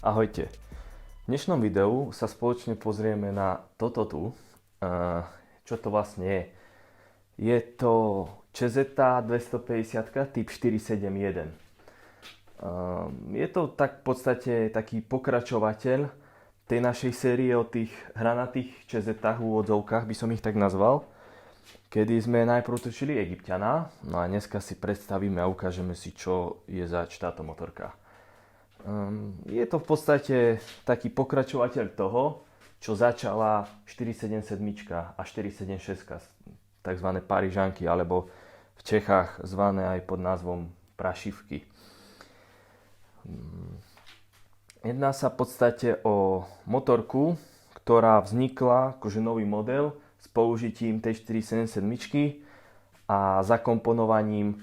Ahojte. V dnešnom videu sa spoločne pozrieme na toto tu. Čo to vlastne je? Je to Ceseta 250 typ 471. Je to tak v podstate taký pokračovateľ tej našej série o tých hranatých Cesetách v úvodzovkách, by som ich tak nazval. Kedy sme najprv točili Egypťana, no a dneska si predstavíme a ukážeme si, čo je zač táto motorka. Je to v podstate taký pokračovateľ toho, čo začala 477 a 476, tzv. Parížanky, alebo v Čechách zvané aj pod názvom prašivky. Jedná sa v podstate o motorku, ktorá vznikla akože nový model s použitím tej 477 a zakomponovaním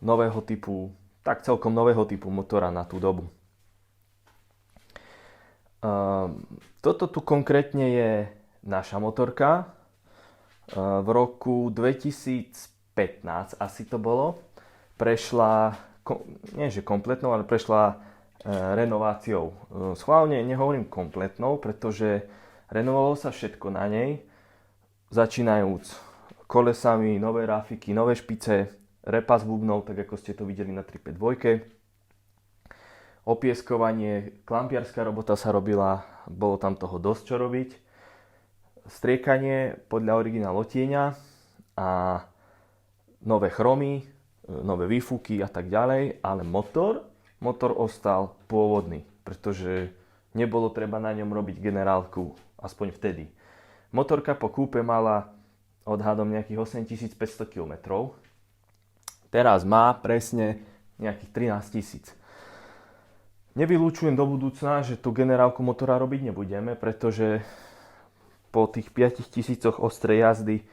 nového typu, tak celkom nového typu motora na tú dobu. Toto tu konkrétne je naša motorka. V roku 2015 asi to bolo. Prešla, nie že kompletnou, ale prešla renováciou. Schválne nehovorím kompletnou, pretože renovovalo sa všetko na nej. Začínajúc kolesami, nové rafiky, nové špice, repas bubnov, tak ako ste to videli na 352. Opieskovanie, klampiarská robota sa robila, bolo tam toho dosť čo robiť. Striekanie podľa originál otieňa a nové chromy, nové výfuky a tak ďalej, ale motor ostal pôvodný, pretože nebolo treba na ňom robiť generálku, aspoň vtedy. Motorka po kúpe mala odhadom nejakých 8500 km. Teraz má presne nejakých 13 000. Nevylúčujem do budúcna, že tú generálku motora robiť nebudeme, pretože po tých 5000 ostrej jazdy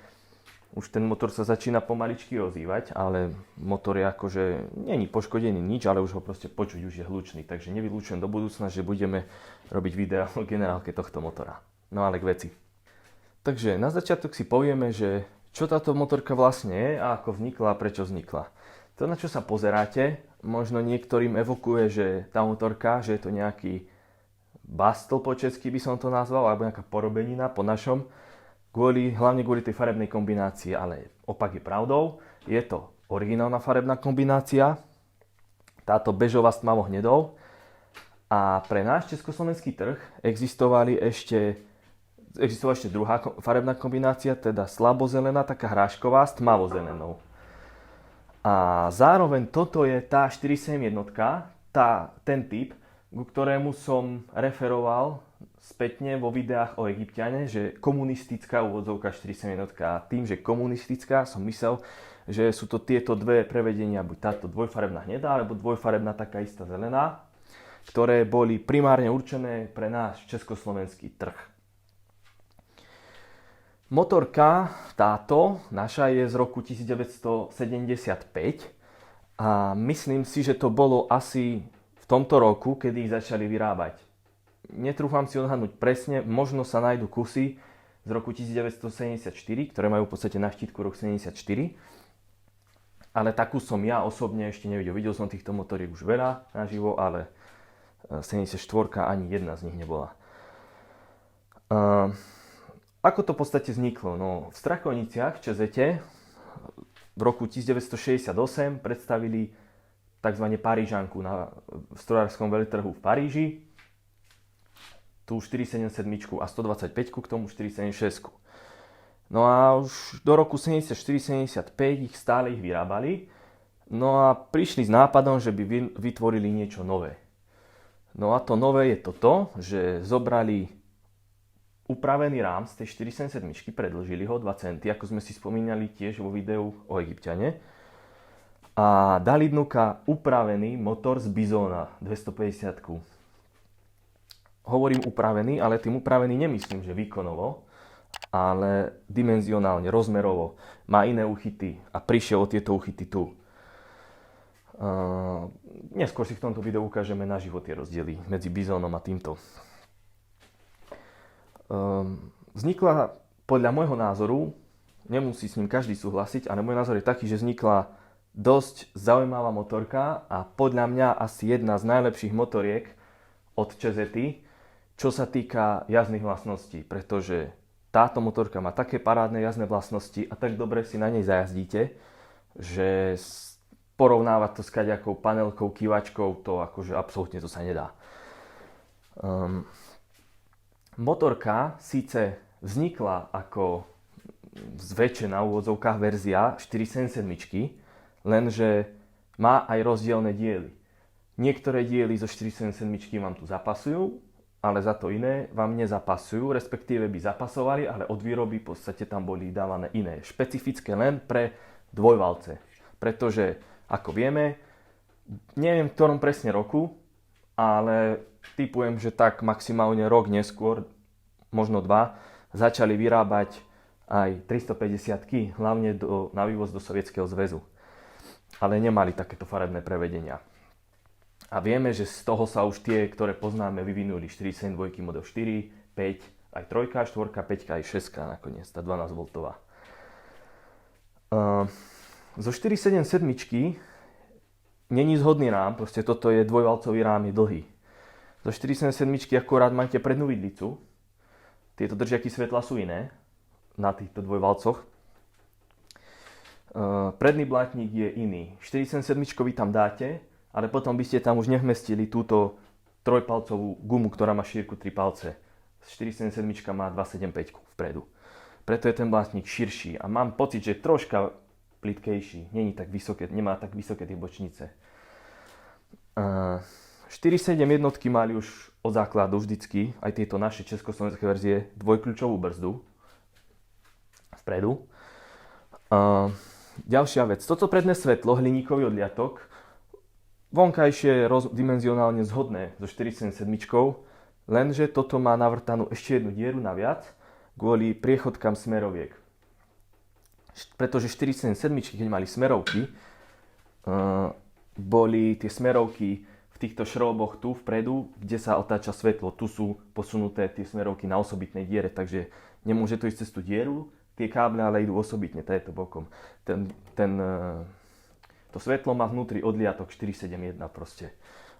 už ten motor sa začína pomaličky ozývať, ale motor je akože, není poškodený nič, ale už ho proste počuť, už je hlučný. Takže nevylúčujem do budúcna, že budeme robiť video o generálke tohto motora. No ale k veci. Takže na začiatok si povieme, že čo táto motorka vlastne je a ako vznikla a prečo vznikla. To, na čo sa pozeráte, možno niektorým evokuje, že tá motorka, že je to nejaký bastl po česky by som to nazval, alebo nejaká porobenina po našom, hlavne kvôli tej farebnej kombinácii, ale opak je pravdou. Je to originálna farebná kombinácia, táto bežová s tmavo-hnedou, a pre náš československý trh existovala ešte druhá farebná kombinácia, teda slabozelená, taká hrášková s tmavozelenou. A zároveň toto je tá 471, ten typ, ku ktorému som referoval spätne vo videách o Egypťane, že komunistická úvodzovka 471. A tým, že komunistická, som myslel, že sú to tieto dve prevedenia, buď táto dvojfarebná hnedá, alebo dvojfarebná taká istá zelená, ktoré boli primárne určené pre náš československý trh. Motorka táto naša je z roku 1975 a myslím si, že to bolo asi v tomto roku, kedy ich začali vyrábať. Netrúfam si odhadnúť presne, možno sa nájdu kusy z roku 1974, ktoré majú v podstate na štítku rok 74, ale takú som ja osobne ešte nevidel. Videl som týchto motoriek už veľa naživo, ale 74 ani jedna z nich nebola. Ako to v podstate vzniklo? No, v Strakoniciach v Cezete v roku 1968 predstavili tzv. Parížanku na strojárskom veletrhu v Paríži. Tú 477 a 125 k tomu 476. No a už do roku 74-75 ich stále vyrábali. No a prišli s nápadom, že by vytvorili niečo nové. No a to nové je toto, že zobrali upravený rám z tej 477, predĺžili ho 2 cm, ako sme si spomínali tiež vo videu o Egypťane. A dali dnuka upravený motor z Bizona 250. Hovorím upravený, ale tým upravený nemyslím, že výkonovo, ale dimenzionálne, rozmerovo. Má iné uchyty a prišiel o tieto uchyty tu. Neskôr si v tomto videu ukážeme na život tie rozdiely medzi Bizonom a týmto. Vznikla podľa môjho názoru, nemusí s ním každý súhlasiť, ale môj názor je taký, že vznikla dosť zaujímavá motorka a podľa mňa asi jedna z najlepších motoriek od Cezety, čo sa týka jazdných vlastností, pretože táto motorka má také parádne jazdné vlastnosti a tak dobre si na nej zajazdíte, že porovnávať to s kaďakou panelkou, kývačkou, to akože absolútne to sa nedá. Motorka síce vznikla ako zväčšená v úvodzovkách verzia 477, lenže má aj rozdielne diely. Niektoré diely zo 477 vám tu zapasujú, ale za to iné vám nezapasujú, respektíve by zapasovali, ale od výroby v podstate tam boli dávané iné, špecifické len pre dvojvalce. Pretože, ako vieme, neviem v ktorom presne roku, ale tipujem, že tak maximálne rok neskôr, možno 2, začali vyrábať aj 350-ky, hlavne na vývoz do Sovietskeho zväzu. Ale nemali takéto farebné prevedenia. A vieme, že z toho sa už tie, ktoré poznáme, vyvinuli 472 model 4, 5, aj 3, 4, 5 aj 6 nakoniec, tá 12V. Zo 477 není zhodný rám, proste toto je dvojvalcový rám, je dlhý. Zo 477 akurát máte prednú vidlicu, tieto držiaky svetla sú iné na týchto dvojvalcoch. Predný blátnik je iný. 477 vy tam dáte, ale potom by ste tam už nevmestili túto trojpalcovú gumu, ktorá má šírku 3 palce. 477 má 275 vpredu. Preto je ten blátnik širší a mám pocit, že je troška plytkejší. Nemá tak vysoké tie bočnice. 4.7 jednotky mali už od základu vždycky, aj tieto naše československé verzie, dvojkľúčovú brzdu vpredu. Ďalšia vec, toto predné svetlo, hliníkový odliatok, vonkajšie dimenzionálne zhodné so 477, lenže toto má navrtanú ešte jednu dieru naviac kvôli priechodkám smeroviek. Pretože 477, keď mali smerovky, boli tie smerovky v týchto šroboch tu vpredu, kde sa otáča svetlo. Tu sú posunuté tie smerovky na osobitnej diere, takže nemôže to ísť cez tú dieru, tie káble ale idú osobitne, to bokom. To svetlo má vnútri odliatok 471 proste.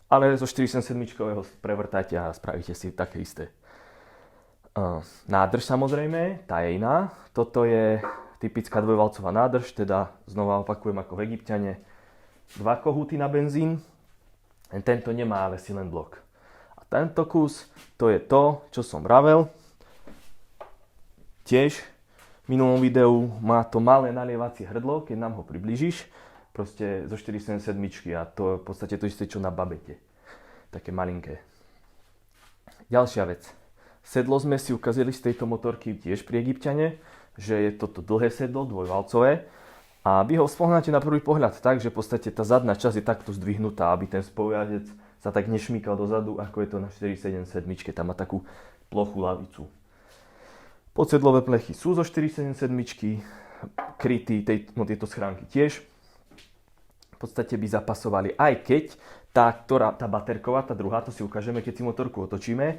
Ale zo 477 ho prevrtáte a spravíte si také isté. Nádrž samozrejme, tá je iná. Toto je typická dvojvalcová nádrž, teda znova opakujem ako v Egypťane. 2 kohúty na benzín, tento nemá ale silen blok. A tento kus, to je to, čo som vravel. Tiež v minulom videu má to malé nalievacie hrdlo, keď nám ho priblížiš. Proste zo 477 a to je v podstate to isté, čo na babete. Také malinké. Ďalšia vec. Sedlo sme si ukázali z tejto motorky tiež pri Egypťane, že je toto dlhé sedlo, dvojvalcové. A vy ho spoznáte na prvý pohľad tak, že v podstate tá zadná časť je takto zdvihnutá, aby ten spojazec sa tak nešmýkal dozadu, ako je to na 477. Tam má takú plochú lavicu. Podsedlové plechy sú zo 477, krytý tieto schránky tiež. V podstate by zapasovali, aj keď tá baterková, tá druhá, to si ukážeme, keď si motorku otočíme,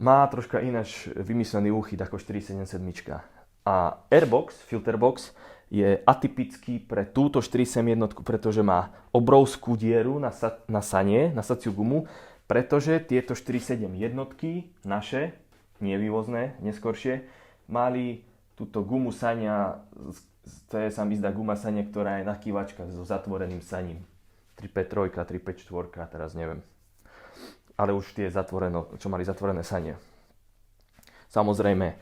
má troška ináč vymyslený úchyt ako 477. A airbox, filterbox, je atypický pre túto 471, pretože má obrovskú dieru na sanie, na saciu gumu, pretože tieto 471 naše, nevývozné, neskoršie, mali túto gumu sania, to je sa mi zdá guma sania, ktorá je na kývačkách so zatvoreným saním. 353, 354, teraz neviem. Ale už tie čo mali zatvorené sanie. Samozrejme,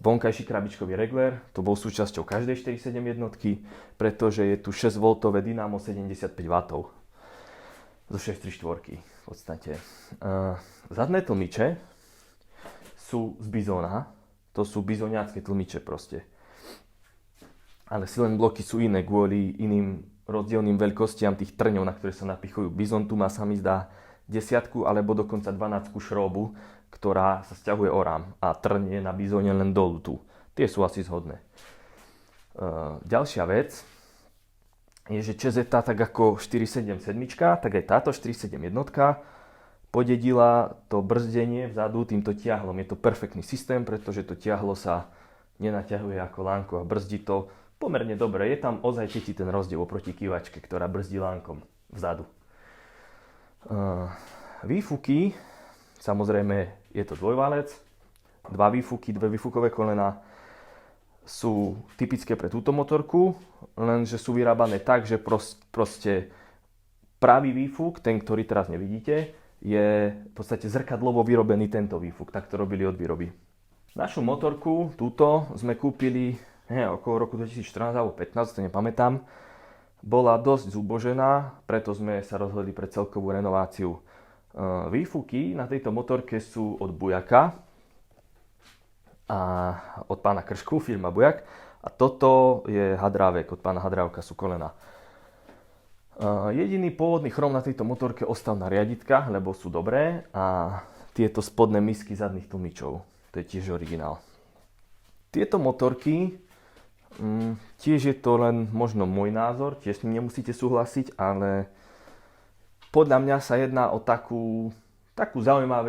vonkajší krabičkový regler, to bol súčasťou každej 471, pretože je tu 6V dynamo 75W zo 634 v podstate. Zadné tlmiče sú z bizóna, to sú bizoniacké tlmiče proste. Ale silen bloky sú iné kvôli iným rozdielným veľkostiam tých trňov, na ktoré sa napichujú. Bizon tu má, sa mi zdá, 10 alebo dokonca 12 šrobu, ktorá sa sťahuje o rám a trň je na bizóne len dolu tu. Tie sú asi zhodné. Ďalšia vec je, že Cezeta, tak ako 477, tak aj táto 471 podedila to brzdenie vzadu týmto ťahlom. Je to perfektný systém, pretože to ťahlo sa nenaťahuje ako lánko a brzdí to pomerne dobre. Je tam ozaj cítiť ten rozdiel oproti kývačke, ktorá brzdí lánkom vzadu. Výfuky Samozrejme je to dvojvalec, dva výfuky, dve výfukové kolena sú typické pre túto motorku, lenže sú vyrábané tak, že proste pravý výfuk, ten, ktorý teraz nevidíte, je v podstate zrkadlovo vyrobený tento výfuk, tak to robili od výroby. Našu motorku, túto, sme kúpili okolo roku 2014 alebo 2015, to nepamätám. Bola dosť zubožená, preto sme sa rozhodli pre celkovú renováciu. Výfuky na tejto motorke sú od Bujaka a od pána Kršku, firma Bujak. A toto je hadrávek, od pána Hadrávka sú kolena. Jediný pôvodný chrom na tejto motorke ostal na riaditkách, lebo sú dobré, a tieto spodné misky zadných tlmičov. To je tiež originál. Tieto motorky, tiež je to len možno môj názor, tiež s ním nemusíte súhlasiť, ale podľa mňa sa jedná o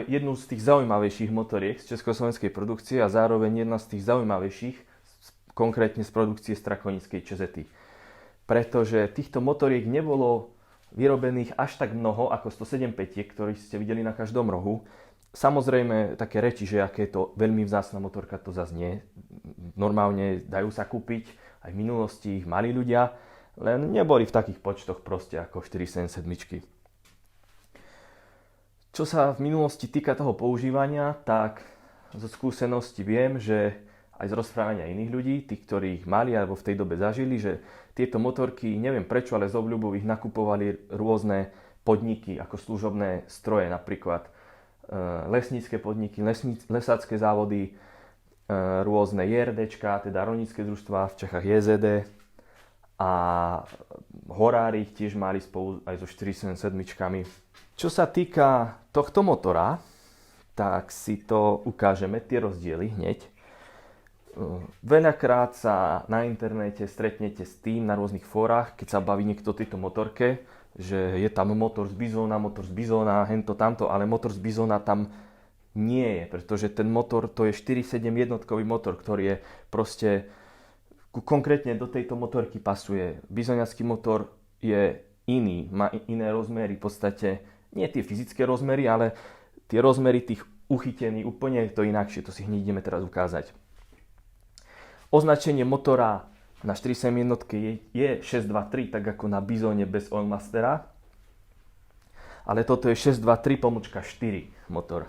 jednu z tých zaujímavejších motoriek z československej produkcie a zároveň jedna z tých zaujímavejších, konkrétne z produkcie Strakonickej Čezety. Pretože týchto motoriek nebolo vyrobených až tak mnoho ako 107.5, ktorých ste videli na každom rohu. Samozrejme, také reči, že aké je to veľmi vzácna motorka, to zase nie. Normálne dajú sa kúpiť, aj v minulosti ich mali ľudia, len neboli v takých počtoch proste ako 477. Čo sa v minulosti týka toho používania, tak zo skúsenosti viem, že aj z rozprávania iných ľudí, tých, ktorí ich mali alebo v tej dobe zažili, že tieto motorky, neviem prečo, ale z obľubou ich nakupovali rôzne podniky ako služobné stroje, napríklad lesnícke podniky, lesácké závody, rôzne JRDčka, teda rolnícke družstvá, v Čechách JZD, a horári ich tiež mali spolu aj so 477. Čo sa týka tohto motora, tak si to ukážeme, tie rozdiely hneď. Veľakrát sa na internete stretnete s tým na rôznych fórach, keď sa baví niekto o tejto motorke, že je tam motor z Bizona, hento tamto, ale motor z Bizona tam nie je, pretože ten motor, to je 4.7 jednotkový motor, ktorý je proste konkrétne do tejto motorky pasuje. Bizoniacký motor je iný, má iné rozmery, v podstate nie tie fyzické rozmery, ale tie rozmery tých uchytení, úplne je to inakšie, to si hneď ideme teraz ukázať. Označenie motora na 4.7 jednotke je 623, tak ako na Bizone bez Oilmastera. Ale toto je 623-4 motor.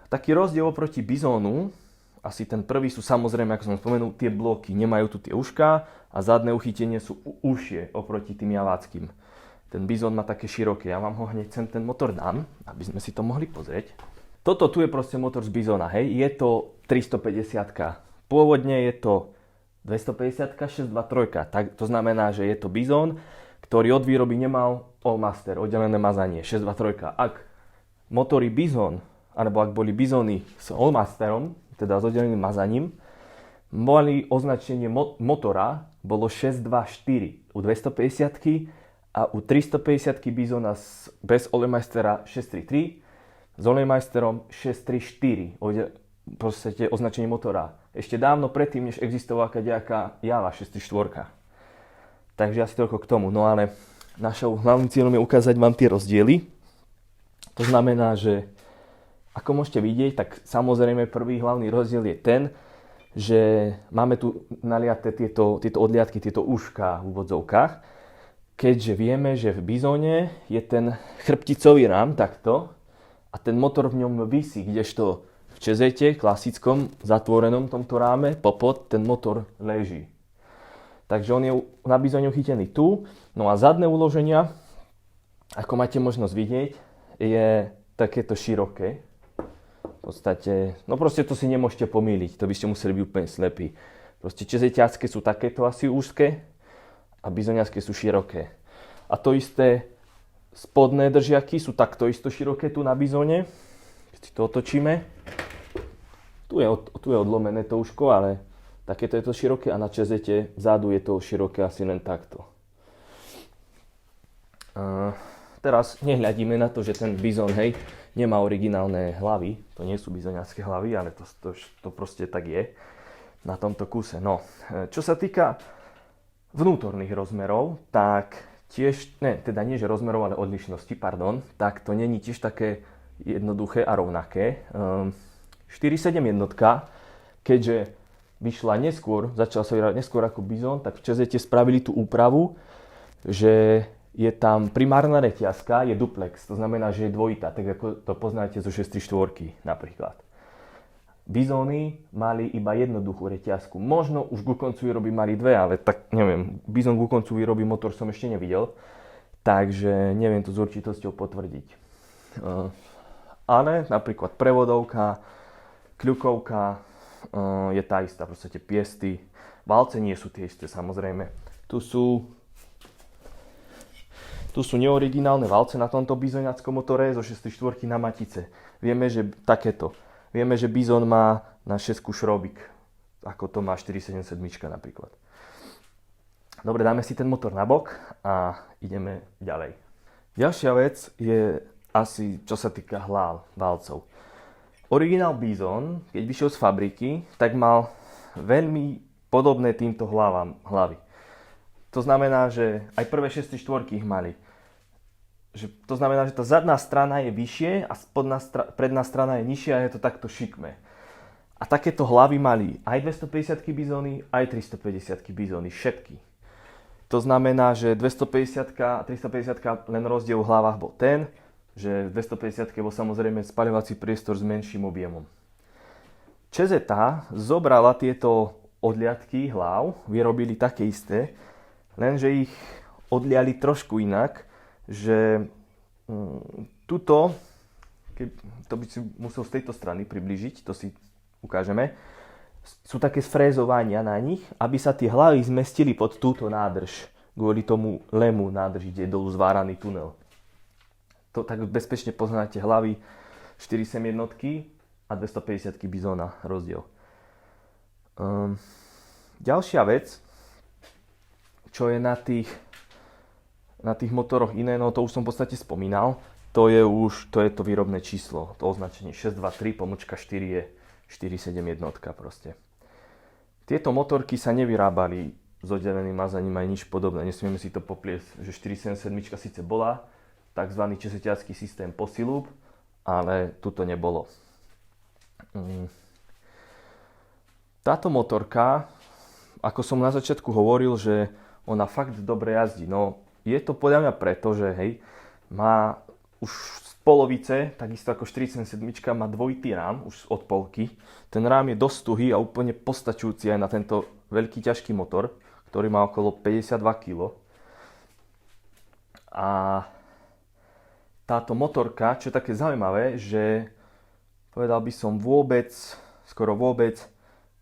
Taký rozdiel oproti Bizonu, asi ten prvý, sú samozrejme, ako som spomenul, tie bloky nemajú tu tie ušká a zadné uchytenie sú užšie oproti tým javáckým. Ten Bizon má také široké, ja vám ho hneď sem ten motor dám, aby sme si to mohli pozrieť. Toto tu je proste motor z Bizona, hej, je to 350-ka. Pôvodne je to 250-ka, 623, tak to znamená, že je to Bizon, ktorý od výroby nemal Allmaster, oddelené mazanie, 623. Ak motory Bizon, alebo ak boli Bizony s Allmasterom, teda s oddeleným mazaním, mali označenie motora, bolo 624 u 250-ky a u 350-ky Bizona bez Allmastera 633, s Oilmasterom 634, v podstate označenie motora. Ešte dávno predtým, než existovala kadejaká Java 634. Takže asi toľko k tomu. No ale našou hlavným cieľom je ukázať vám tie rozdiely. To znamená, že ako môžete vidieť, tak samozrejme prvý hlavný rozdiel je ten, že máme tu naliaté tieto odliadky, tieto ušká v úvodzovkách. Keďže vieme, že v Bizone je ten chrbticový rám takto, a ten motor v ňom visí, kdežto v Čezete, klasickom, zatvorenom tomto ráme, popod, ten motor leží. Takže on je na Bizone chytený tu. No a zadné uloženia, ako máte možnosť vidieť, je takéto široké. V podstate, no proste to si nemôžete pomýliť, to by ste museli byť úplne slepí. Proste čezetiacké sú takéto asi úzke a bizoniacké sú široké. A to isté, spodné držiaky sú takto isto široké tu na Bizone. Keď si to otočíme, tu je odlomené to uško, ale takéto je to široké a na Čezete vzadu je to široké asi len takto. Teraz nehľadíme na to, že ten Bizon, hej, nemá originálne hlavy. To nie sú bizoniacké hlavy, ale to proste tak je na tomto kuse. No, čo sa týka vnútorných rozmerov, tak tiež, teda nie že rozmerov, ale odlišnosti, pardon, tak to není tiež také jednoduché a rovnaké. 4.7 jednotka, keďže vyšla neskôr, začala sa vyrávať neskôr ako Bizon, tak v ČZT spravili tú úpravu, že je tam primárna reťazka, je duplex, to znamená, že je dvojitá, tak ako to poznáte zo 6.4 napríklad. Bizóny mali iba jednoduchú reťazku. Možno už ku koncu výroby mali dve, ale tak neviem, Bizon ku koncu výroby motor som ešte nevidel, takže neviem to s určitosťou potvrdiť. Ale napríklad prevodovka, kľukovka je tá istá, v podstate piesty. Valce nie sú tie isté, samozrejme. Tu sú neoriginálne valce na tomto bizoniackom motore zo 6.4 na matice. Vieme, že takéto. Vieme, že Bizon má na 6 šrobík, ako to má 477 napríklad. Dobre, dáme si ten motor na bok a ideme ďalej. Ďalšia vec je asi, čo sa týka hlav, valcov. Originál Bizon, keď vyšiel z fabriky, tak mal veľmi podobné týmto hlavy. To znamená, že aj prvé 6.4 ich mali. To znamená, že tá zadná strana je vyššie a predná strana je nižšia a je to takto šikmé. A takéto hlavy mali aj 250 bizóny, aj 350 bizóny, všetky. To znamená, že 250 a 350 len rozdiel v hlavách bol ten, že v 250 bol samozrejme spaľovací priestor s menším objemom. ČZ zobrala tieto odliadky hlav, vyrobili také isté, lenže ich odliali trošku inak, že tuto, to by si musel z tejto strany priblížiť, to si ukážeme, sú také sfrézovania na nich, aby sa tie hlavy zmestili pod túto nádrž, kvôli tomu lemu nádrži, kde je dolu zváraný tunel. To tak bezpečne poznáte hlavy 4.7 jednotky a 250 bizóna rozdiel. Ďalšia vec, čo je na tých motoroch iné, no to už som v podstate spomínal, to je to výrobné číslo, to označenie 623-4 je 4.7 jednotka proste. Tieto motorky sa nevyrábali s oddeleným mazaním aj nič podobné, nesmieme si to popliesť, že 477 síce bola tzv. Česetiacký systém posilúb, ale tuto nebolo. Táto motorka, ako som na začiatku hovoril, že ona fakt dobre jazdí, no je to podľa mňa preto, že hej, má už z polovice, takisto ako 47 má dvojitý rám, už od polky. Ten rám je dosť tuhý a úplne postačujúci aj na tento veľký ťažký motor, ktorý má okolo 52 kg. A táto motorka, čo je také zaujímavé, že povedal by som skoro vôbec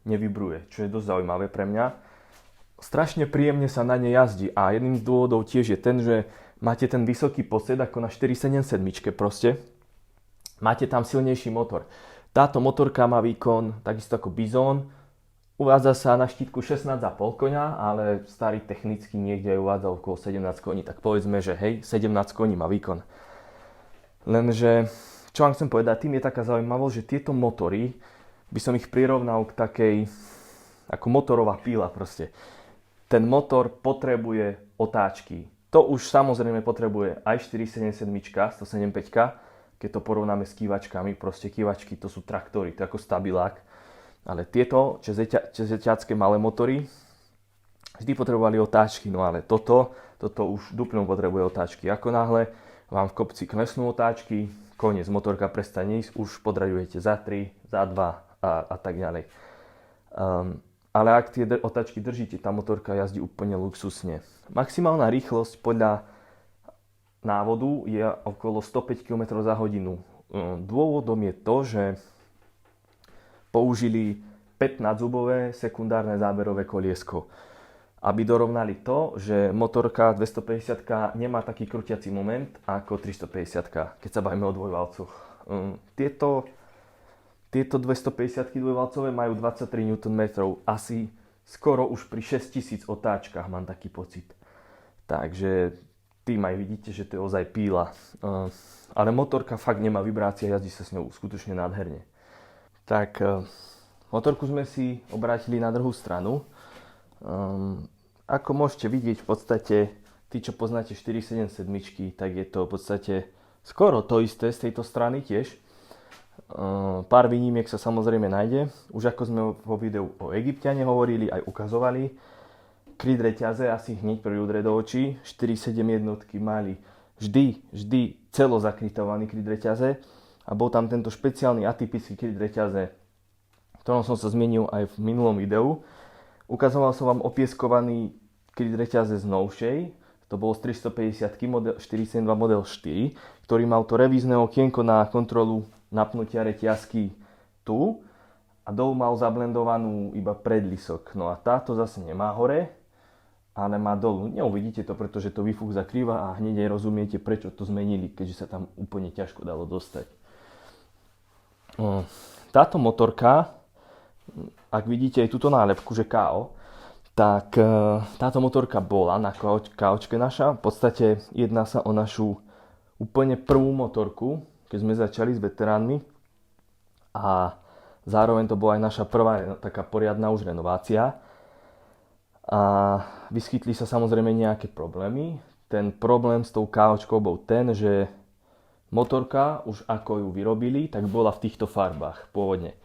nevibruje, čo je dosť zaujímavé pre mňa. Strašne príjemne sa na ne jazdí a jedným z dôvodov tiež je ten, že máte ten vysoký posed ako na 477 proste. Máte tam silnejší motor. Táto motorka má výkon takisto ako Bizon. Uvádza sa na štítku 16,5 koňa, ale starý technicky niekde uvádza okolo 17 koní. Tak povedzme, že hej, 17 koní má výkon. Lenže, čo vám chcem povedať, tým je taká zaujímavosť, že tieto motory, by som ich prirovnal k takej, ako motorová píla proste. Ten motor potrebuje otáčky. To už samozrejme potrebuje aj 477, 175, keď to porovnáme s kývačkami. Proste kývačky to sú traktory, to je ako stabilák. Ale tieto čezeťacké malé motory vždy potrebovali otáčky. No ale toto už duplom potrebuje otáčky. Ako náhle vám v kopci klesnú otáčky, koniec, motorka prestane ísť, už podraďujete za 3, za 2 a tak ďalej. Ale ak tie otáčky držíte, tá motorka jazdí úplne luxusne. Maximálna rýchlosť podľa návodu je okolo 105 km za hodinu. Dôvodom je to, že použili 15-zubové sekundárne záberové koliesko, aby dorovnali to, že motorka 250 nemá taký krutiaci moment ako 350, keď sa bavíme o dvojvalcoch. Tieto 250 dvojvalcové majú 23 Nm, asi skoro už pri 6000 otáčkach mám taký pocit. Takže tým aj vidíte, že to je ozaj píla. Ale motorka fakt nemá vibrácie, jazdí sa s ňou skutočne nádherne. Tak motorku sme si obrátili na druhú stranu. Ako môžete vidieť, v podstate tí, čo poznáte 477, tak je to v podstate skoro to isté z tejto strany tiež. Pár výnimiek sa samozrejme nájde. Už ako sme vo videu o Egypťane hovorili, aj ukazovali, kryt reťaze asi hneď prvý udre do očí. 471 mali vždy celo zakrytovaný kryt reťaze a bol tam tento špeciálny atypický kryt reťaze, v ktorom som sa zmienil aj v minulom videu. Ukazoval som vám opieskovaný kryt reťaze z novšej, to bol z 350 model 472 model 4, ktorý mal to revízne okienko na kontrolu napnutia reťazky tu a dolu mal zablendovanú iba predlisok. No a táto zase nemá hore, ale má dolu. Neuvidíte to, pretože to výfuch zakrýva a hneď aj rozumiete, prečo to zmenili, keďže sa tam úplne ťažko dalo dostať. Táto motorka, ak vidíte aj túto nálepku, že KO, tak táto motorka bola na KOčke naša. V podstate jedná sa o našu úplne prvú motorku, keď sme začali s veteránmi. A zároveň to bola aj naša prvá taká poriadna už renovácia. A vyskytli sa samozrejme nejaké problémy. Ten problém s tou KOčkou bol ten, že motorka, už ako ju vyrobili, tak bola v týchto farbách pôvodne.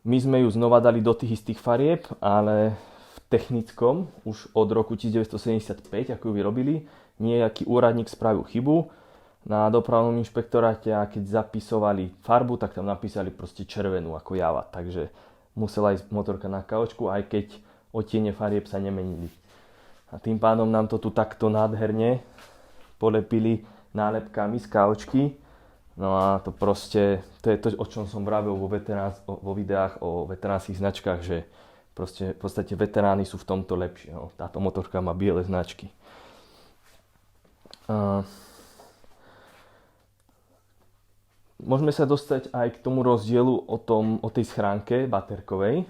My sme ju znova dali do tých istých farieb, ale v technickom, už od roku 1975, ako ju vyrobili, nejaký úradník spravil chybu na dopravnom inšpektoráte a keď zapisovali farbu, tak tam napísali proste červenú ako Java. Takže musela ísť motorka na KOčku, aj keď odtiene farieb sa nemenili. A tým pádom nám to tu takto nádherne polepili nálepkami z KOčky. No a to proste, to je to, o čom som vravil vo videách o veteránskych značkách, že proste v podstate veteráni sú v tomto lepšie. No. Táto motorka má biele značky. Môžeme sa dostať aj k tomu rozdielu o tej schránke baterkovej,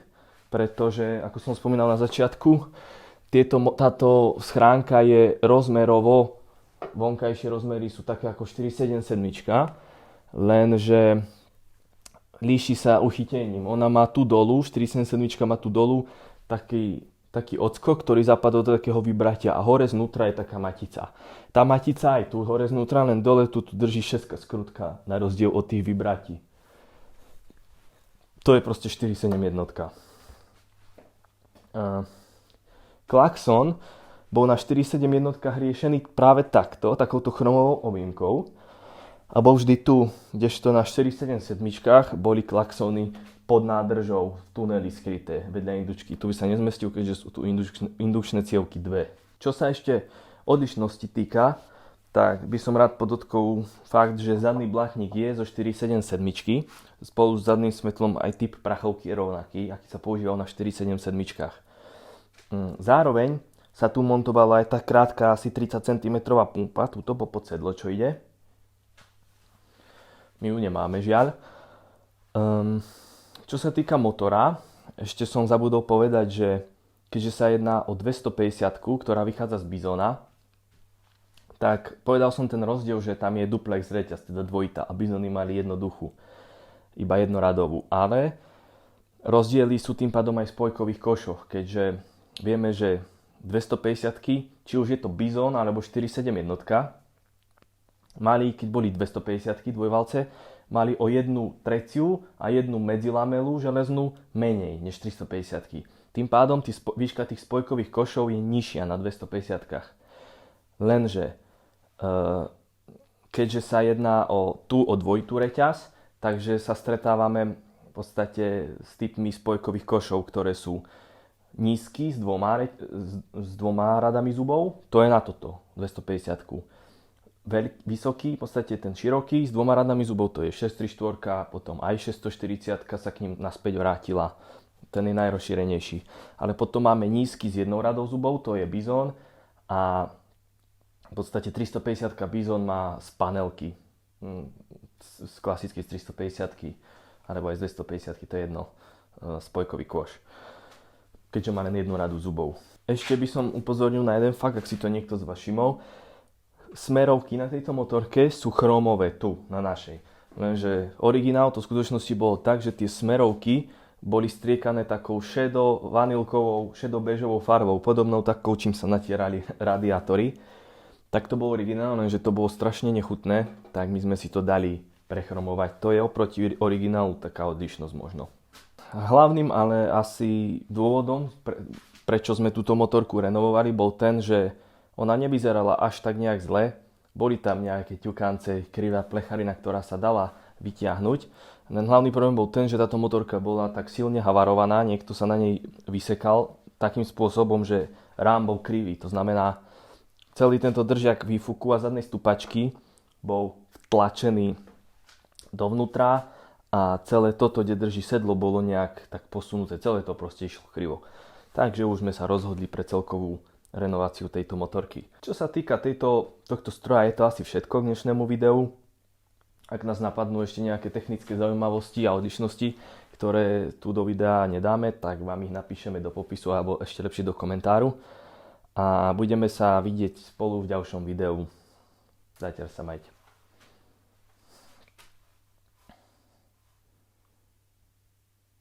pretože, ako som spomínal na začiatku, táto schránka je rozmerovo, vonkajšie rozmery sú také ako 477, lenže líši sa uchytením. Ona má tu dolu, 477 má tu dolu taký odskok, ktorý zapadol do takého vybratia a hore znútra je taká matica. Tá matica aj tu hore znútra, len dole tu drží 6 skrutka na rozdiel od tých vybratí. To je proste 471. Klaxon bol na 471 riešený práve takouto chromovou objímkou a bol vždy tu, kdežto na 477 boli klaxony pod nádržou v tuneli skryté vedľa indučky. Tu by sa nezmestil, keďže sú tu indukčné cievky dve. Čo sa ešte odlišnosti týka, tak by som rád podotkol fakt, že zadný blatník je zo 477 spolu s zadným svetlom aj typ prachovky je rovnaký, aký sa používal na 477. Zároveň sa tu montovala aj tá krátka asi 30 cm pumpa, túto popod sedlo, čo ide. My ju nemáme, žiaľ. Čo sa týka motora, ešte som zabudol povedať, že keďže sa jedná o 250, ktorá vychádza z Bizona, tak povedal som ten rozdiel, že tam je duplex reťaz, teda dvojita, a Bizony mali jednoduchú, iba jednoradovú. Ale rozdiely sú tým pádom aj v spojkových košoch, keďže vieme, že 250, či už je to Bizon alebo 471, mali, keď boli 250 dvojvalce, mali o 1/3 a 1 medzilamelu železnú menej než 350. Tým pádom výška tých spojkových košov je nižšia na 250. Lenže keďže sa jedná o dvojitú reťaz, takže sa stretávame v podstate s typmi spojkových košov, ktoré sú nízky s dvoma radami zubov, to je na toto 250. Vysoký, v podstate ten široký s dvoma radami zubov, to je 634, potom aj 640 sa k ním naspäť vrátila, ten je najrozšírenejší. Ale potom máme nízky s jednou radou zubov, to je Bizon, a v podstate 350 Bizon má z panelky, z klasickej 350 alebo aj z 250, to je jedno, spojkový koš, keďže má len jednu radu zubov. Ešte by som upozornil na jeden fakt, ak si to niekto z vás všimol. Smerovky na tejto motorke sú chromové tu, na našej. Lenže originál to v skutočnosti bolo tak, že tie smerovky boli striekané takou šedo-vanilkovou, šedo-bežovou farbou, podobnou takou, čím sa natierali radiátory. Tak to bolo originálne, že to bolo strašne nechutné, tak my sme si to dali prechromovať. To je oproti originálu taká odlišnosť možno. Hlavným ale asi dôvodom, prečo sme túto motorku renovovali, bol ten, že ona nevyzerala až tak nejak zle. Boli tam nejaké ťukance, krivá plecharina, ktorá sa dala vytiahnuť. Ten hlavný problém bol ten, že táto motorka bola tak silne havarovaná, niekto sa na nej vysekal takým spôsobom, že rám bol krivý. To znamená, celý tento držiak výfuku a zadnej stupačky bol vtlačený dovnútra a celé toto, kde drží sedlo, bolo nejak tak posunuté. Celé to proste išlo krivo. Takže už sme sa rozhodli pre celkovú renováciu tejto motorky. Čo sa týka tohto stroja, je to asi všetko k dnešnému videu. Ak nás napadnú ešte nejaké technické zaujímavosti a odlišnosti, ktoré tu do videa nedáme, tak vám ich napíšeme do popisu alebo ešte lepšie do komentáru. A budeme sa vidieť spolu v ďalšom videu. Zatiaľ sa majte.